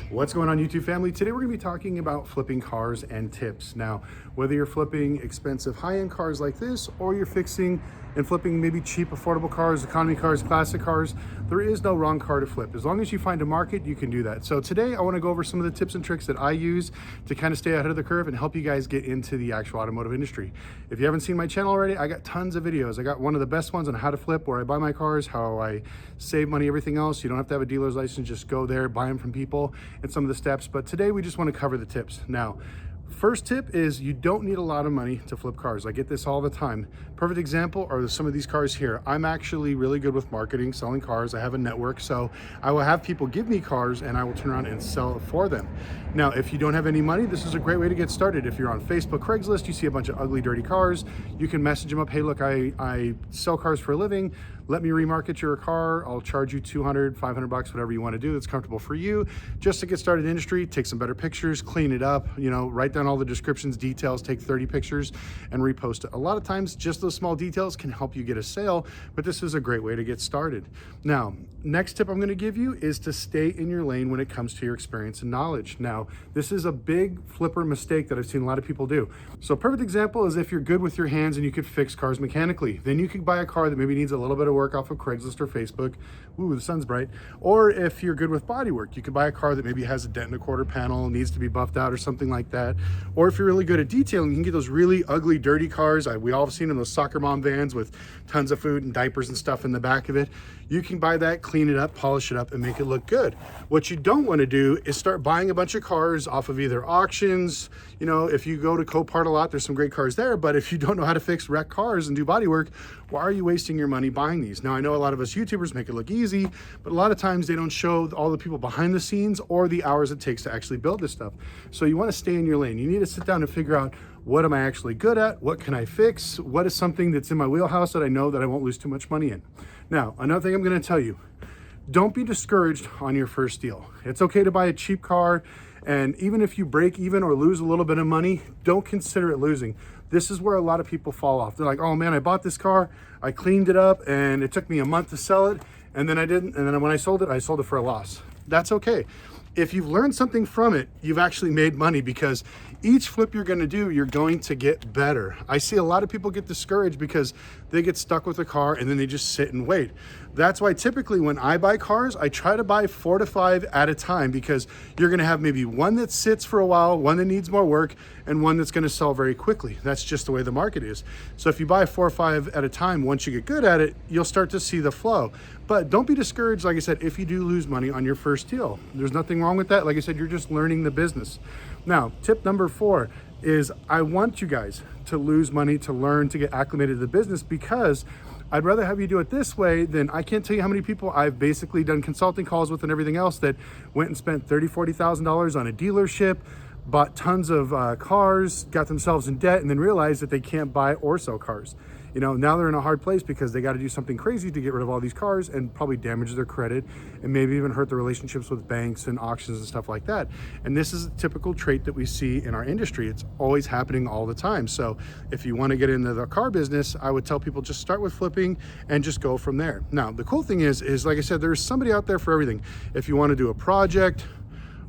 What's going on, YouTube family? Today we're going to be talking about flipping cars and tips. Now, whether you're flipping expensive high-end cars like this, or you're fixing and flipping maybe cheap, affordable cars, economy cars, classic cars, there is no wrong car to flip. As long as you find a market, you can do that. So today I want to go over some of the tips and tricks that I use to kind of stay ahead of the curve and help you guys get into the actual automotive industry. If you haven't seen my channel already, I got tons of videos. I got one of the best ones on how to flip, where I buy my cars, how I save money, everything else. You don't have to have a dealer's license, just go there, buy them from people, and some of the steps. But today we just want to cover the tips. Now, first tip is you don't need a lot of money to flip cars. I get this all the time. Perfect example are some of these cars here. I'm actually really good with marketing, selling cars. I have a network, so I will have people give me cars and I will turn around and sell it for them. Now, if you don't have any money, this is a great way to get started. If you're on Facebook, Craigslist, you see a bunch of ugly, dirty cars, you can message them up. Hey, look, I sell cars for a living. Let me remarket your car. I'll charge you 200, 500 bucks, whatever you want to do that's comfortable for you, just to get started in the industry. Take some better pictures, clean it up, write down all the descriptions, details, take 30 pictures and repost it. A lot of times just those small details can help you get a sale, but this is a great way to get started. Now, next tip I'm going to give you is to stay in your lane when it comes to your experience and knowledge. Now, this is a big flipper mistake that I've seen a lot of people do. So a perfect example is if you're good with your hands and you could fix cars mechanically, then you could buy a car that maybe needs a little bit of work off of Craigslist or Facebook. Ooh, the sun's bright. Or if you're good with body work, you could buy a car that maybe has a dent and a quarter panel, needs to be buffed out or something like that. Or if you're really good at detailing, you can get those really ugly, dirty cars. We all have seen in those soccer mom vans with tons of food and diapers and stuff in the back of it. You can buy that, clean it up, polish it up, and make it look good. What you don't want to do is start buying a bunch of cars off of either auctions. If you go to Copart a lot, there's some great cars there, but if you don't know how to fix wrecked cars and do body work, why are you wasting your money buying these? Now, I know a lot of us YouTubers make it look easy, but a lot of times they don't show all the people behind the scenes or the hours it takes to actually build this stuff. So you want to stay in your lane. You need to sit down and figure out, what am I actually good at? What can I fix? What is something that's in my wheelhouse that I know that I won't lose too much money in? Now, another thing I'm going to tell you, don't be discouraged on your first deal. It's okay to buy a cheap car, and even if you break even or lose a little bit of money, don't consider it losing. This is where a lot of people fall off. They're like, oh man, I bought this car, I cleaned it up, and it took me a month to sell it, and then I didn't, and then when I sold it for a loss. That's okay. If you've learned something from it, you've actually made money, because each flip you're going to do, you're going to get better. I see a lot of people get discouraged because they get stuck with a car and then they just sit and wait. That's why typically when I buy cars, I try to buy 4 to 5 at a time, because you're going to have maybe one that sits for a while, one that needs more work, and one that's going to sell very quickly. That's just the way the market is. So if you buy 4 or 5 at a time, once you get good at it, you'll start to see the flow. But don't be discouraged, like I said, if you do lose money on your first deal. There's nothing wrong with that. Like I said, you're just learning the business. Now, tip number 4 is I want you guys to lose money, to learn, to get acclimated to the business, because I'd rather have you do it this way than, I can't tell you how many people I've basically done consulting calls with and everything else that went and spent $30,000, $40,000 on a dealership, bought tons of cars, got themselves in debt, and then realized that they can't buy or sell cars. Now they're in a hard place because they got to do something crazy to get rid of all these cars, and probably damage their credit and maybe even hurt their relationships with banks and auctions and stuff like that. And this is a typical trait that we see in our industry. It's always happening all the time. So if you want to get into the car business, I would tell people just start with flipping and just go from there. Now, the cool thing is like I said, there's somebody out there for everything. If you want to do a project,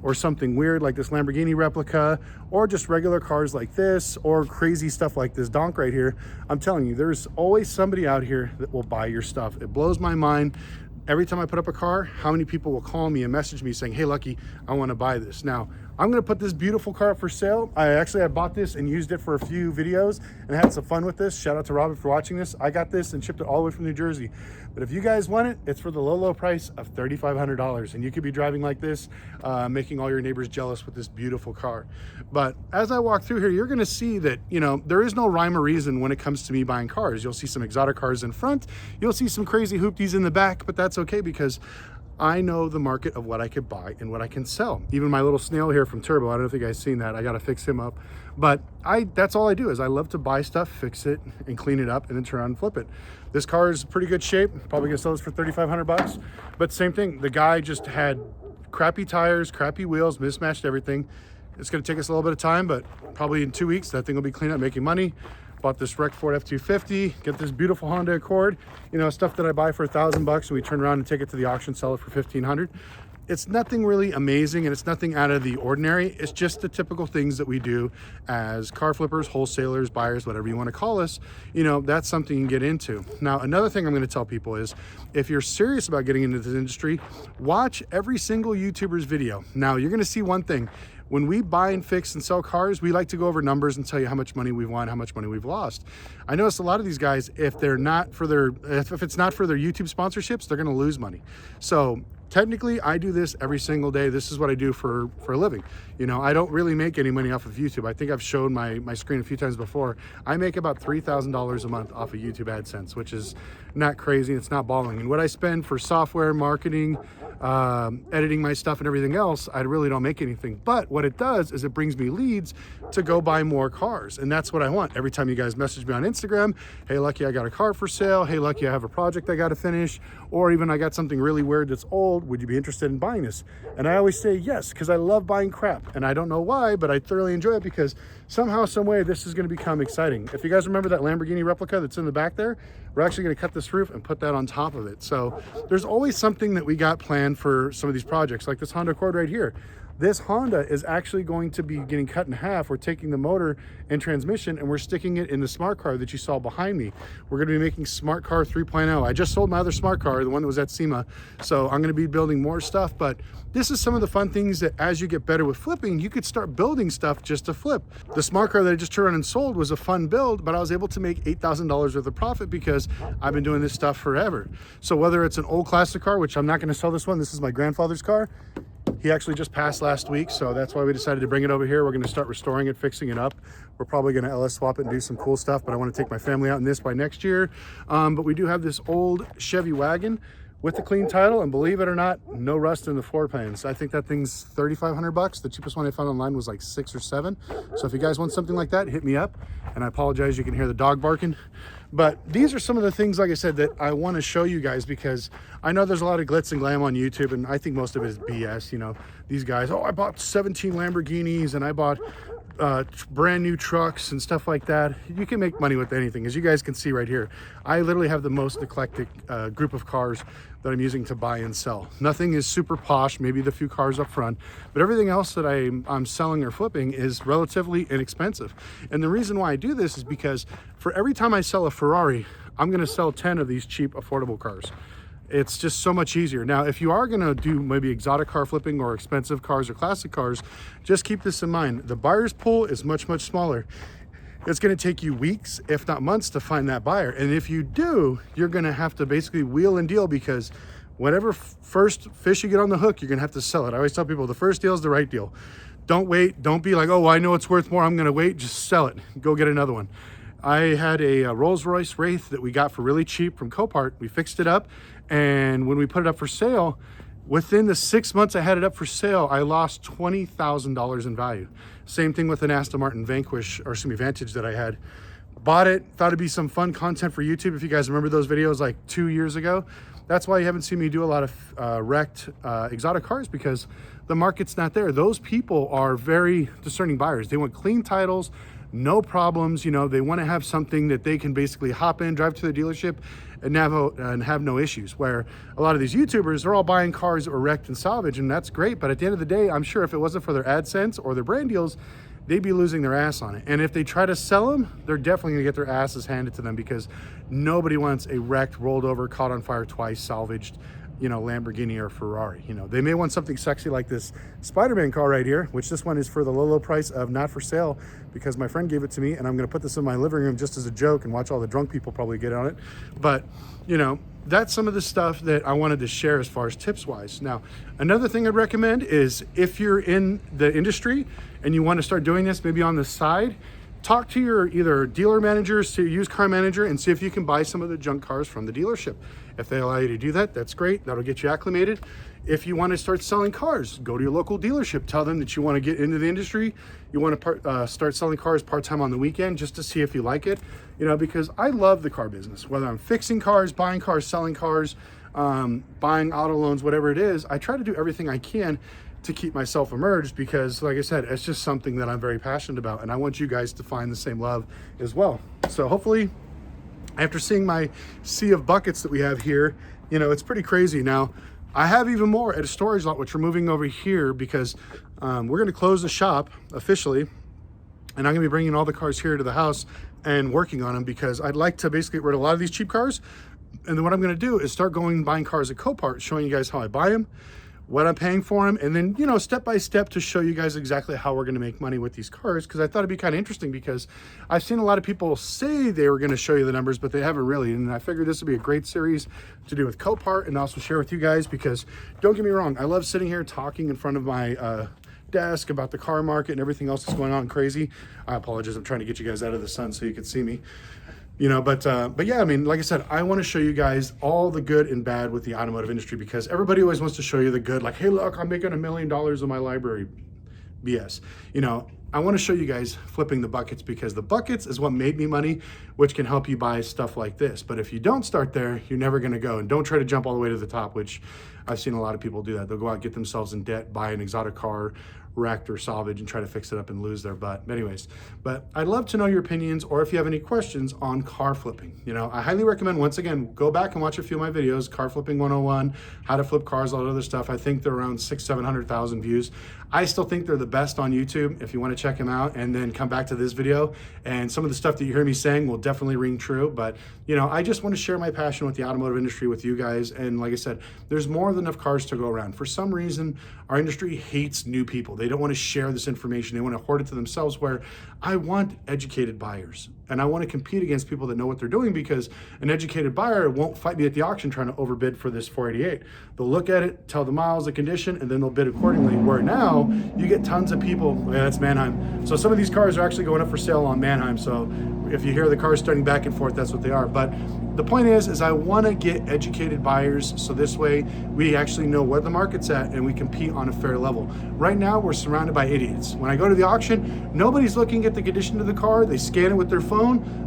or something weird like this Lamborghini replica, or just regular cars like this, or crazy stuff like this donk right here, I'm telling you, there's always somebody out here that will buy your stuff. It blows my mind. Every time I put up a car, how many people will call me and message me saying, hey, Lucky, I want to buy this. Now, I'm going to put this beautiful car up for sale. I bought this and used it for a few videos and had some fun with this. Shout out to Robert for watching this. I got this and shipped it all the way from New Jersey. But if you guys want it, it's for the low price of $3,500. And you could be driving like this, making all your neighbors jealous with this beautiful car. But as I walk through here, you're going to see that, there is no rhyme or reason when it comes to me buying cars. You'll see some exotic cars in front. You'll see some crazy hoopties in the back, but that's okay, because I know the market of what I could buy and what I can sell. Even my little snail here from Turbo, I don't know if you guys seen that. I got to fix him up. But that's all I do, is I love to buy stuff, fix it, and clean it up, and then turn around and flip it. This car is pretty good shape. Probably gonna sell this for 3,500 bucks. But same thing, the guy just had crappy tires, crappy wheels, mismatched everything. It's gonna take us a little bit of time, but probably in 2 weeks, that thing will be cleaned up, making money. Bought this wrecked Ford F-250, get this beautiful Honda Accord, stuff that I buy for $1,000 bucks, and we turn around and take it to the auction, sell it for 1,500. it's nothing really amazing and it's nothing out of the ordinary. It's just the typical things that we do as car flippers, wholesalers, buyers, whatever you want to call us. You know, that's something you can get into. Now, another thing I'm going to tell people is if you're serious about getting into this industry, watch every single YouTuber's video. Now, you're going to see one thing. When we buy and fix and sell cars, we like to go over numbers and tell you how much money we've won, how much money we've lost. I noticed a lot of these guys, if it's not for their YouTube sponsorships, they're going to lose money. So technically, I do this every single day. This is what I do for a living. You know, I don't really make any money off of YouTube. I think I've shown my screen a few times before. I make about $3,000 a month off of YouTube AdSense, which is not crazy. It's not balling. And what I spend for software, marketing, editing my stuff and everything else, I really don't make anything. But what it does is it brings me leads to go buy more cars. And that's what I want. Every time you guys message me on Instagram, hey, Lucky, I got a car for sale. Hey, Lucky, I have a project I got to finish. Or even I got something really weird that's old. Would you be interested in buying this? And I always say yes, because I love buying crap. And I don't know why, but I thoroughly enjoy it because somehow, some way, this is going to become exciting. If you guys remember that Lamborghini replica that's in the back there, we're actually going to cut this roof and put that on top of it. So there's always something that we got planned for some of these projects, like this Honda Accord right here. This Honda is actually going to be getting cut in half. We're taking the motor and transmission and we're sticking it in the smart car that you saw behind me. We're going to be making Smart Car 3.0. I just sold my other smart car, the one that was at SEMA. So I'm going to be building more stuff, but this is some of the fun things that as you get better with flipping, you could start building stuff just to flip. The smart car that I just turned around and sold was a fun build, but I was able to make $8,000 worth of profit because I've been doing this stuff forever. So whether it's an old classic car, which I'm not going to sell this one, this is my grandfather's car. He actually just passed last week, so that's why we decided to bring it over here. We're going to start restoring it, fixing it up. We're probably going to LS swap it and do some cool stuff, but I want to take my family out in this by next year. But we do have this old Chevy wagon with the clean title, and believe it or not, no rust in the floor plans. I think that thing's 3,500 bucks. The cheapest one I found online was like 6 or 7. So if you guys want something like that, hit me up. And I apologize, you can hear the dog barking. But these are some of the things, like I said, that I want to show you guys because I know there's a lot of glitz and glam on YouTube, and I think most of it is BS. You know, these guys, oh, I bought 17 Lamborghinis and I bought brand new trucks and stuff like that. You can make money with anything. As you guys can see right here, I literally have the most eclectic group of cars that I'm using to buy and sell. Nothing is super posh, maybe the few cars up front, but everything else that I'm selling or flipping is relatively inexpensive. And the reason why I do this is because for every time I sell a Ferrari, I'm going to sell 10 of these cheap, affordable cars. It's just so much easier. Now, if you are going to do maybe exotic car flipping or expensive cars or classic cars, just keep this in mind. The buyer's pool is much, much smaller. It's going to take you weeks, if not months, to find that buyer. And if you do, you're going to have to basically wheel and deal because whatever first fish you get on the hook, you're going to have to sell it. I always tell people the first deal is the right deal. Don't wait. Don't be like, oh, I know it's worth more, I'm going to wait. Just sell it. Go get another one. I had a Rolls-Royce Wraith that we got for really cheap from Copart. We fixed it up, and when we put it up for sale, within the 6 months I had it up for sale, I lost $20,000 in value. Same thing with an Aston Martin Vantage that I had. Bought it, thought it'd be some fun content for YouTube. If you guys remember those videos like 2 years ago, that's why you haven't seen me do a lot of wrecked exotic cars, because the market's not there. Those people are very discerning buyers. They want clean titles, no problems. You know, they want to have something that they can basically hop in, drive to the dealership and have no issues. Where a lot of these YouTubers are all buying cars that were wrecked and salvaged, and that's great. But at the end of the day, I'm sure if it wasn't for their AdSense or their brand deals, they'd be losing their ass on it. And if they try to sell them, they're definitely gonna get their asses handed to them, because nobody wants a wrecked, rolled over, caught on fire twice, salvaged, you know, Lamborghini or Ferrari. You know, they may want something sexy like this Spider-Man car right here, which this one is for the low price of not for sale, because my friend gave it to me, and I'm gonna put this in my living room just as a joke and watch all the drunk people probably get on it. But, you know, that's some of the stuff that I wanted to share as far as tips wise. Now, another thing I'd recommend is if you're in the industry and you want to start doing this maybe on the side, talk to your either dealer managers, to your used car manager, and see if you can buy some of the junk cars from the dealership. If they allow you to do that, that's great. That'll get you acclimated. If you want to start selling cars, go to your local dealership. Tell them that you want to get into the industry. You want to start selling cars part-time on the weekend, just to see if you like it. You know, because I love the car business. Whether I'm fixing cars, buying cars, selling cars, buying auto loans, whatever it is, I try to do everything I can to keep myself emerged, because like I said, it's just something that I'm very passionate about, and I want you guys to find the same love as well. So hopefully, after seeing my sea of buckets that we have here, you know, it's pretty crazy. Now, I have even more at a storage lot, which we're moving over here because we're going to close the shop officially. And I'm going to be bringing all the cars here to the house and working on them because I'd like to basically get rid of a lot of these cheap cars. And then what I'm going to do is start going and buying cars at Copart, showing you guys how I buy them, what I'm paying for them, and then, you know, step by step to show you guys exactly how we're going to make money with these cars, because I thought it'd be kind of interesting because I've seen a lot of people say they were going to show you the numbers, but they haven't really. And I figured this would be a great series to do with Copart and also share with you guys, because don't get me wrong, I love sitting here talking in front of my desk about the car market and everything else that's going on crazy. I apologize, I'm trying to get you guys out of the sun so you can see me. You know, but yeah, I mean, like I said, I want to show you guys all the good and bad with the automotive industry, because everybody always wants to show you the good, like, hey, look, I'm making $1 million in my library. BS. You know, I want to show you guys flipping the buckets, because the buckets is what made me money, which can help you buy stuff like this. But if you don't start there, you're never going to go. And don't try to jump all the way to the top, which I've seen a lot of people do that. They'll go out, get themselves in debt, buy an exotic car, wrecked or salvage, and try to fix it up and lose their butt. But anyways, but I'd love to know your opinions, or if you have any questions on car flipping. You know, I highly recommend, once again, go back and watch a few of my videos, Car Flipping 101, how to flip cars, all that other stuff. I think they're around 600,000-700,000 views. I still think they're the best on YouTube if you want to check them out, and then come back to this video. And some of the stuff that you hear me saying will definitely ring true. But, you know, I just want to share my passion with the automotive industry with you guys. And like I said, there's more than enough cars to go around. For some reason, our industry hates new people. They don't want to share this information. They want to hoard it to themselves, where I want educated buyers. And I want to compete against people that know what they're doing, because an educated buyer won't fight me at the auction trying to overbid for this 488. They'll look at it, tell the miles, the condition, and then they'll bid accordingly. Where now you get tons of people. Yeah, that's Manheim. So some of these cars are actually going up for sale on Manheim. So if you hear the cars starting back and forth, that's what they are. But the point is I want to get educated buyers, so this way we actually know where the market's at and we compete on a fair level. Right now, we're surrounded by idiots. When I go to the auction, nobody's looking at the condition of the car. They scan it with their phone.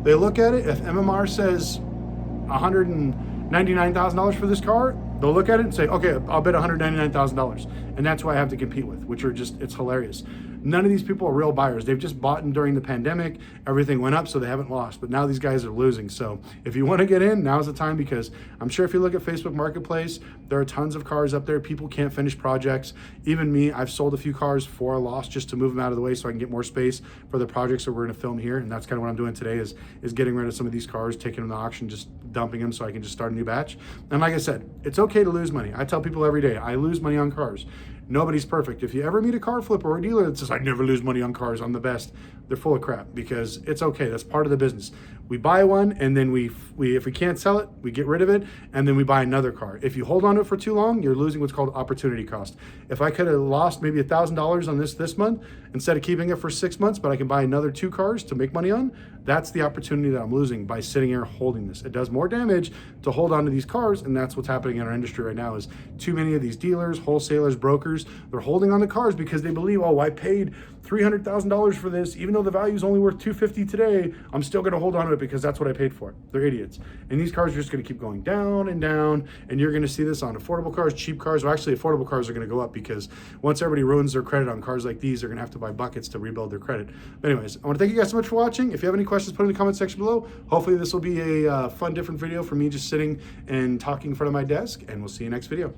They look at it. If MMR says $199,000 for this car, they'll look at it and say, okay, I'll bid $199,000. And that's who I have to compete with, which are just, it's hilarious. None of these people are real buyers. They've just bought in during the pandemic. Everything went up, so they haven't lost. But now these guys are losing. So if you want to get in, now's the time, because I'm sure if you look at Facebook Marketplace, there are tons of cars up there. People can't finish projects. Even me, I've sold a few cars for a loss just to move them out of the way so I can get more space for the projects that we're going to film here. And that's kind of what I'm doing today, is getting rid of some of these cars, taking them to auction, just dumping them so I can just start a new batch. And like I said, it's okay to lose money. I tell people every day, I lose money on cars. Nobody's perfect. If you ever meet a car flipper or a dealer that says, I never lose money on cars, I'm the best, they're full of crap, because it's okay. That's part of the business. We buy one, and then we if we can't sell it, we get rid of it, and then we buy another car. If you hold on to it for too long, you're losing what's called opportunity cost. If I could have lost maybe $1,000 on this month, instead of keeping it for 6 months, but I can buy another 2 cars to make money on, that's the opportunity that I'm losing by sitting here holding this. It does more damage to hold on to these cars, and that's what's happening in our industry right now, is too many of these dealers, wholesalers, brokers, they're holding on the cars because they believe, oh, I paid $300,000 for this, even though the value is only worth $250 today, I'm still going to hold on to it because that's what I paid for it. They're idiots. And these cars are just going to keep going down and down, and you're going to see this on affordable cars, cheap cars. Well, actually, affordable cars are going to go up, because once everybody ruins their credit on cars like these, they're going to have to buy buckets to rebuild their credit. But anyways, I want to thank you guys so much for watching. If you have any questions, put them in the comment section below. Hopefully this will be a fun, different video for me just sitting and talking in front of my desk, and we'll see you next video.